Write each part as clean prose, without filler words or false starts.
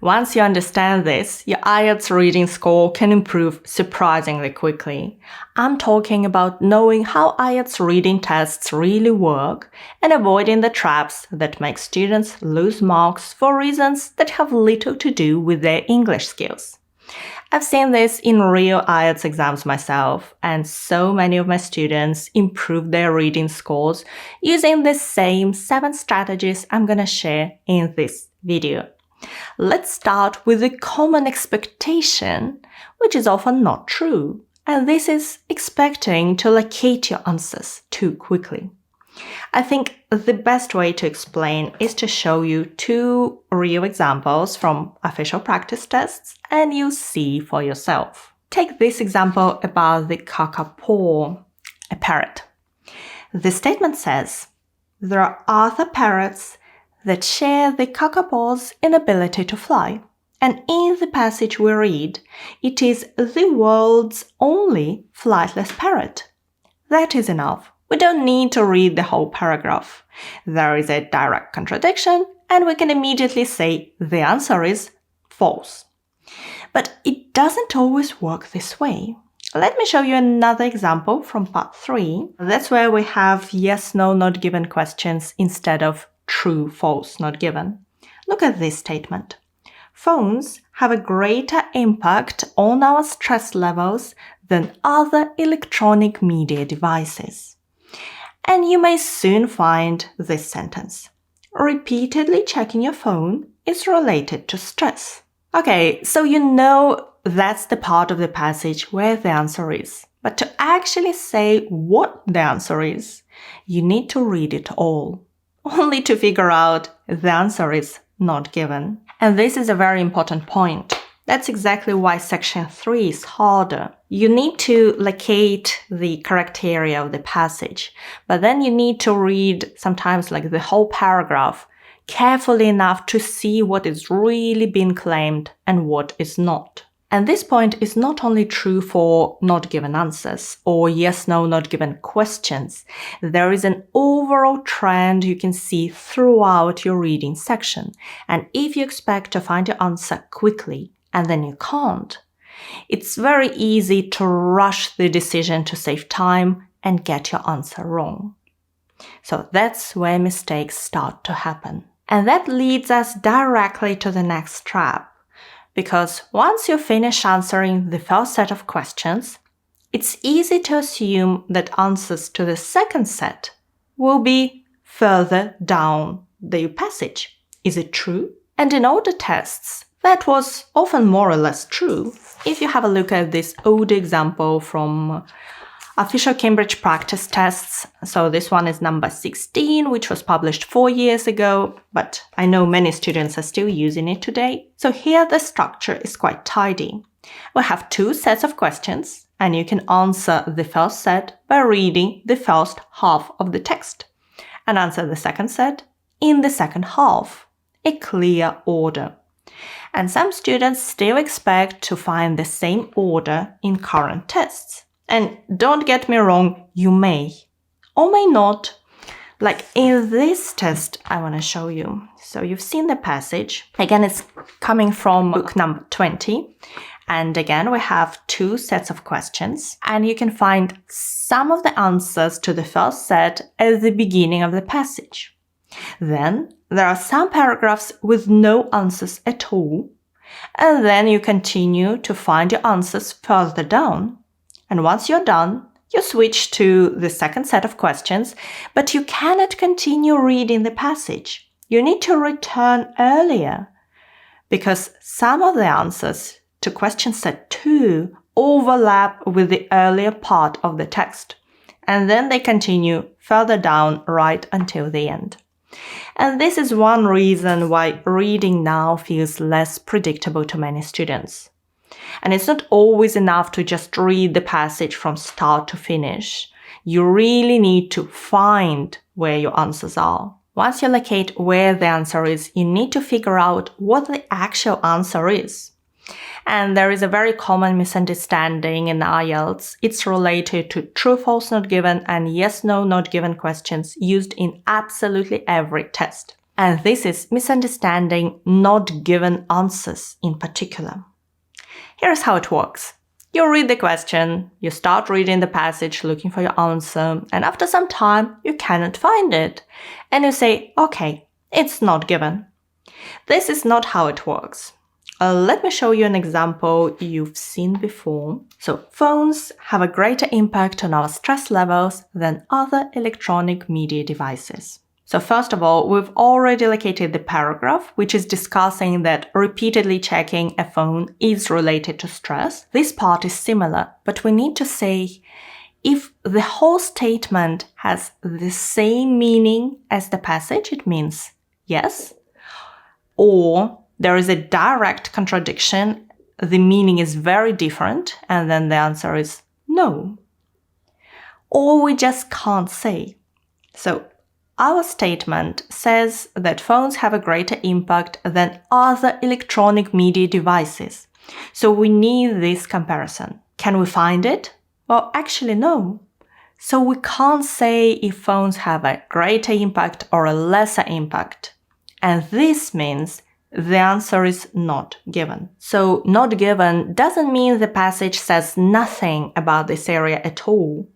Once you understand this, your IELTS reading score can improve surprisingly quickly. I'm talking about knowing how IELTS reading tests really work and avoiding the traps that make students lose marks for reasons that have little to do with their English skills. I've seen this in real IELTS exams myself, and so many of my students improved their reading scores using the same 7 strategies I'm going to share in this video. Let's start with the common expectation, which is often not true, and this is expecting to locate your answers too quickly. I think the best way to explain is to show you 2 real examples from official practice tests, and you'll see for yourself. Take this example about the kakapo, a parrot. The statement says, there are other parrots that share the kakapo's inability to fly. And in the passage we read, it is the world's only flightless parrot. That is enough. We don't need to read the whole paragraph. There is a direct contradiction, and we can immediately say the answer is false. But it doesn't always work this way. Let me show you another example from part 3. That's where we have yes, no, not given questions instead of true, false, not given. Look at this statement. Phones have a greater impact on our stress levels than other electronic media devices. And you may soon find this sentence. Repeatedly checking your phone is related to stress. Okay, so you know that's the part of the passage where the answer is. But to actually say what the answer is, you need to read it all, only to figure out the answer is not given. And this is a very important point. That's exactly why section 3 is harder. You need to locate the correct area of the passage, but then you need to read sometimes like the whole paragraph carefully enough to see what is really being claimed and what is not. And this point is not only true for not given answers or yes, no, not given questions. There is an overall trend you can see throughout your reading section. And if you expect to find your answer quickly and then you can't, it's very easy to rush the decision to save time and get your answer wrong. So that's where mistakes start to happen. And that leads us directly to the next trap. Because once you finish answering the first set of questions, it's easy to assume that answers to the second set will be further down the passage. Is it true? And in older tests, that was often more or less true. If you have a look at this old example from official Cambridge practice tests, so this one is number 16, which was published 4 years ago, but I know many students are still using it today. So here the structure is quite tidy. We have 2 sets of questions, and you can answer the first set by reading the first half of the text, and answer the second set in the second half, a clear order. And some students still expect to find the same order in current tests. And don't get me wrong, you may or may not. Like in this test I want to show you. So you've seen the passage. Again, it's coming from book number 20. And again, we have 2 sets of questions. And you can find some of the answers to the first set at the beginning of the passage. Then there are some paragraphs with no answers at all. And then you continue to find your answers further down. And once you're done, you switch to the second set of questions, but you cannot continue reading the passage. You need to return earlier because some of the answers to question set 2 overlap with the earlier part of the text, and then they continue further down right until the end. And this is one reason why reading now feels less predictable to many students. And it's not always enough to just read the passage from start to finish. You really need to find where your answers are. Once you locate where the answer is, you need to figure out what the actual answer is. And there is a very common misunderstanding in IELTS. It's related to true, false, not given, and yes, no, not given questions used in absolutely every test. And this is misunderstanding not given answers in particular. Here's how it works. You read the question, you start reading the passage looking for your answer, and after some time you cannot find it. And you say, okay, it's not given. This is not how it works. Let me show you an example you've seen before. So, phones have a greater impact on our stress levels than other electronic media devices. So first of all, we've already located the paragraph, which is discussing that repeatedly checking a phone is related to stress. This part is similar, but we need to say if the whole statement has the same meaning as the passage, it means yes. Or there is a direct contradiction, the meaning is very different, and then the answer is no. Or we just can't say. So, our statement says that phones have a greater impact than other electronic media devices. So we need this comparison. Can we find it? Well, actually, no. So we can't say if phones have a greater impact or a lesser impact. And this means the answer is not given. So not given doesn't mean the passage says nothing about this area at all.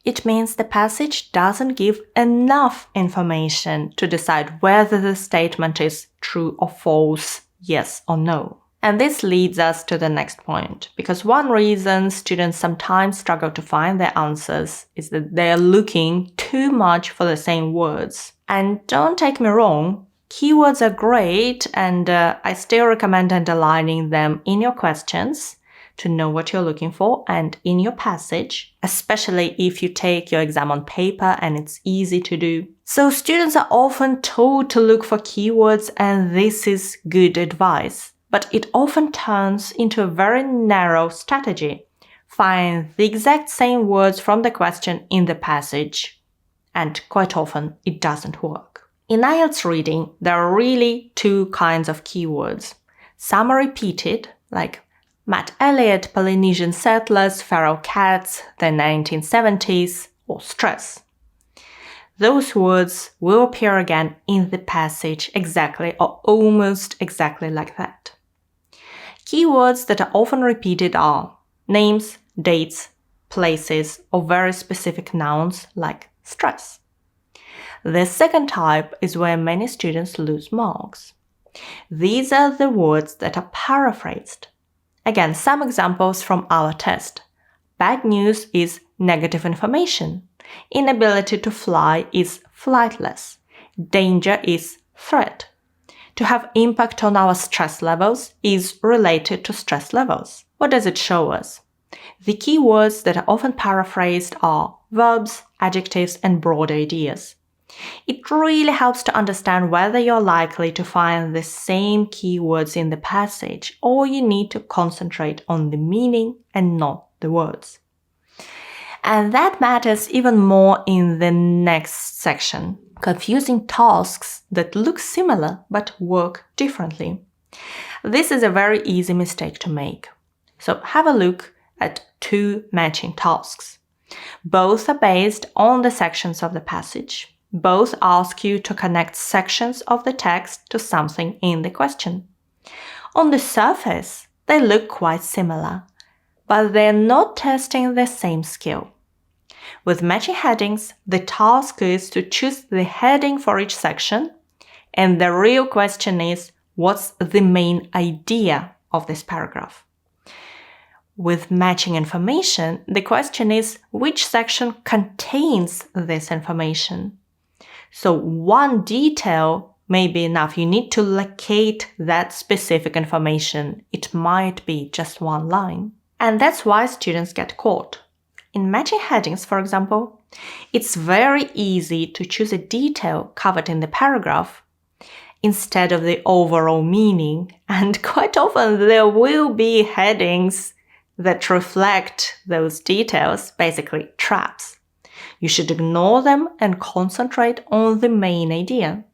It means the passage doesn't give enough information to decide whether the statement is true or false, yes or no. And this leads us to the next point, because one reason students sometimes struggle to find their answers is that they're looking too much for the same words. And don't take me wrong, keywords are great, and I still recommend underlining them in your questions to know what you're looking for and in your passage, especially if you take your exam on paper and it's easy to do. So students are often told to look for keywords, and this is good advice. But it often turns into a very narrow strategy. Find the exact same words from the question in the passage. And quite often it doesn't work. In IELTS reading, there are really two kinds of keywords. Some are repeated, like Matt Elliott, Polynesian settlers, feral cats, the 1970s, or stress. Those words will appear again in the passage exactly or almost exactly like that. Keywords that are often repeated are names, dates, places, or very specific nouns like stress. The second type is where many students lose marks. These are the words that are paraphrased. Again, some examples from our test. Bad news is negative information. Inability to fly is flightless. Danger is threat. To have impact on our stress levels is related to stress levels. What does it show us? The key words that are often paraphrased are verbs, adjectives, and broad ideas. It really helps to understand whether you're likely to find the same keywords in the passage, or you need to concentrate on the meaning and not the words. And that matters even more in the next section, confusing tasks that look similar but work differently. This is a very easy mistake to make. So have a look at two matching tasks. Both are based on the sections of the passage. Both ask you to connect sections of the text to something in the question. On the surface, they look quite similar, but they're not testing the same skill. With matching headings, the task is to choose the heading for each section, and the real question is, what's the main idea of this paragraph? With matching information, the question is, which section contains this information? So one detail may be enough. You need to locate that specific information. It might be just one line. And that's why students get caught. In matching headings, for example, it's very easy to choose a detail covered in the paragraph instead of the overall meaning. And quite often there will be headings that reflect those details, basically traps. You should ignore them and concentrate on the main idea.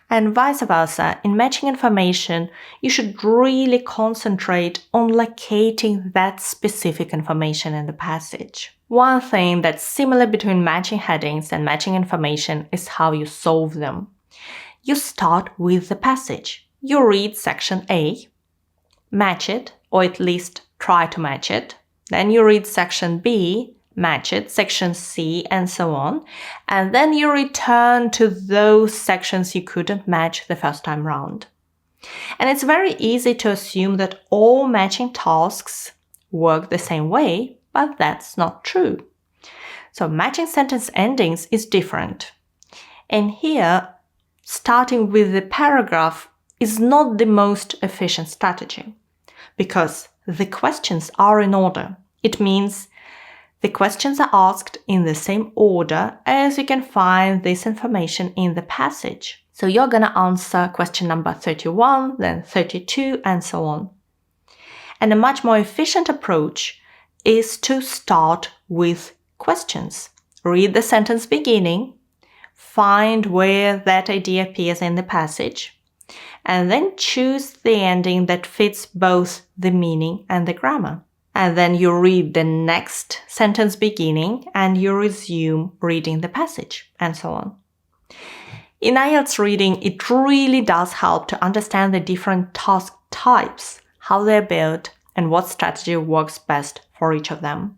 And vice versa, in matching information, you should really concentrate on locating that specific information in the passage. One thing that's similar between matching headings and matching information is how you solve them. You start with the passage. You read section A, match it, or at least try to match it. Then you read section B, match it, section C, and so on. And then you return to those sections you couldn't match the first time round. And it's very easy to assume that all matching tasks work the same way, but that's not true. So matching sentence endings is different. And here, starting with the paragraph is not the most efficient strategy because the questions are in order. It means the questions are asked in the same order as you can find this information in the passage. So you're going to answer question number 31, then 32, and so on. And a much more efficient approach is to start with questions. Read the sentence beginning, find where that idea appears in the passage, and then choose the ending that fits both the meaning and the grammar. And then you read the next sentence beginning and you resume reading the passage, and so on. In IELTS reading, it really does help to understand the different task types, how they're built, and what strategy works best for each of them.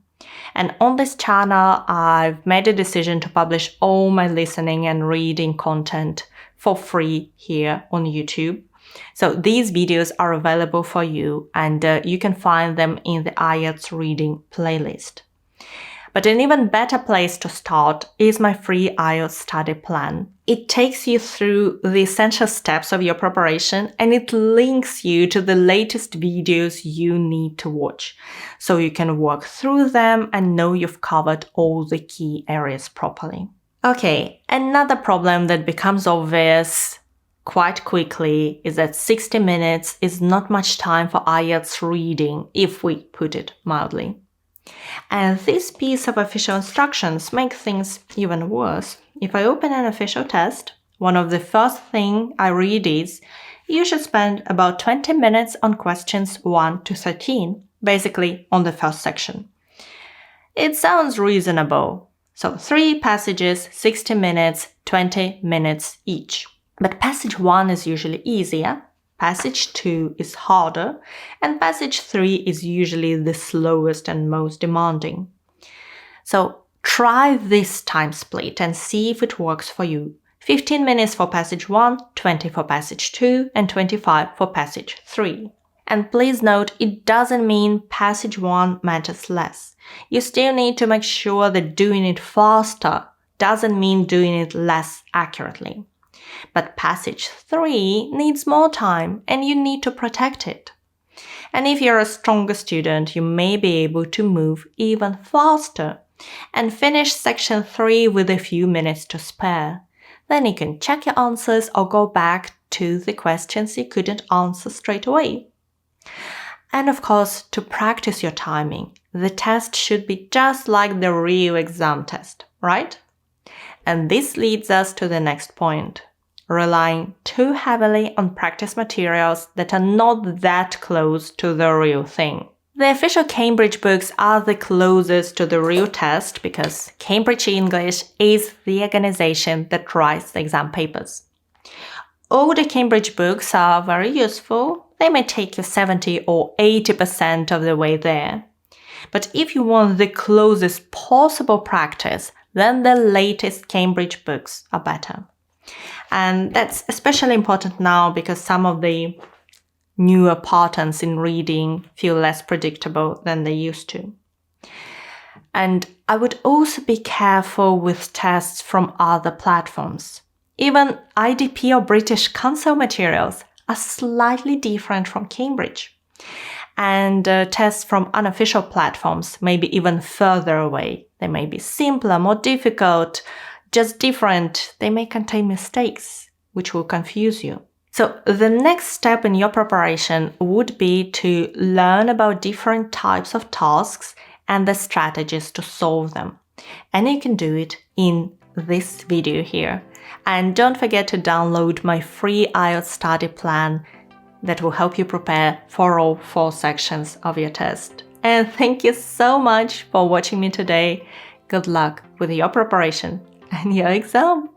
And on this channel, I've made a decision to publish all my listening and reading content for free here on YouTube. So these videos are available for you, and you can find them in the IELTS reading playlist. But an even better place to start is my free IELTS study plan. It takes you through the essential steps of your preparation and it links you to the latest videos you need to watch, so you can work through them and know you've covered all the key areas properly. Okay, another problem that becomes obvious quite quickly is that 60 minutes is not much time for IELTS reading, if we put it mildly. And this piece of official instructions makes things even worse. If I open an official test, one of the first things I read is, you should spend about 20 minutes on questions 1 to 13, basically on the first section. It sounds reasonable. So 3 passages, 60 minutes, 20 minutes each. But passage 1 is usually easier, passage 2 is harder, and passage 3 is usually the slowest and most demanding. So try this time split and see if it works for you. 15 minutes for passage 1, 20 for passage 2, and 25 for passage 3. And please note, it doesn't mean passage 1 matters less. You still need to make sure that doing it faster doesn't mean doing it less accurately. But passage 3 needs more time and you need to protect it. And if you're a stronger student, you may be able to move even faster and finish section 3 with a few minutes to spare. Then you can check your answers or go back to the questions you couldn't answer straight away. And of course, to practice your timing, the test should be just like the real exam test, right? And this leads us to the next point. Relying too heavily on practice materials that are not that close to the real thing. The official Cambridge books are the closest to the real test because Cambridge English is the organization that writes the exam papers. All the Cambridge books are very useful. They may take you 70 or 80% of the way there. But if you want the closest possible practice, then the latest Cambridge books are better. And that's especially important now because some of the newer patterns in reading feel less predictable than they used to. And I would also be careful with tests from other platforms. Even IDP or British Council materials are slightly different from Cambridge. And tests from unofficial platforms may be even further away. They may be simpler, more difficult, just different. They may contain mistakes, which will confuse you. So the next step in your preparation would be to learn about different types of tasks and the strategies to solve them. And you can do it in this video here. And don't forget to download my free IELTS study plan that will help you prepare for all 4 sections of your test. And thank you so much for watching me today. Good luck with your preparation and your exam.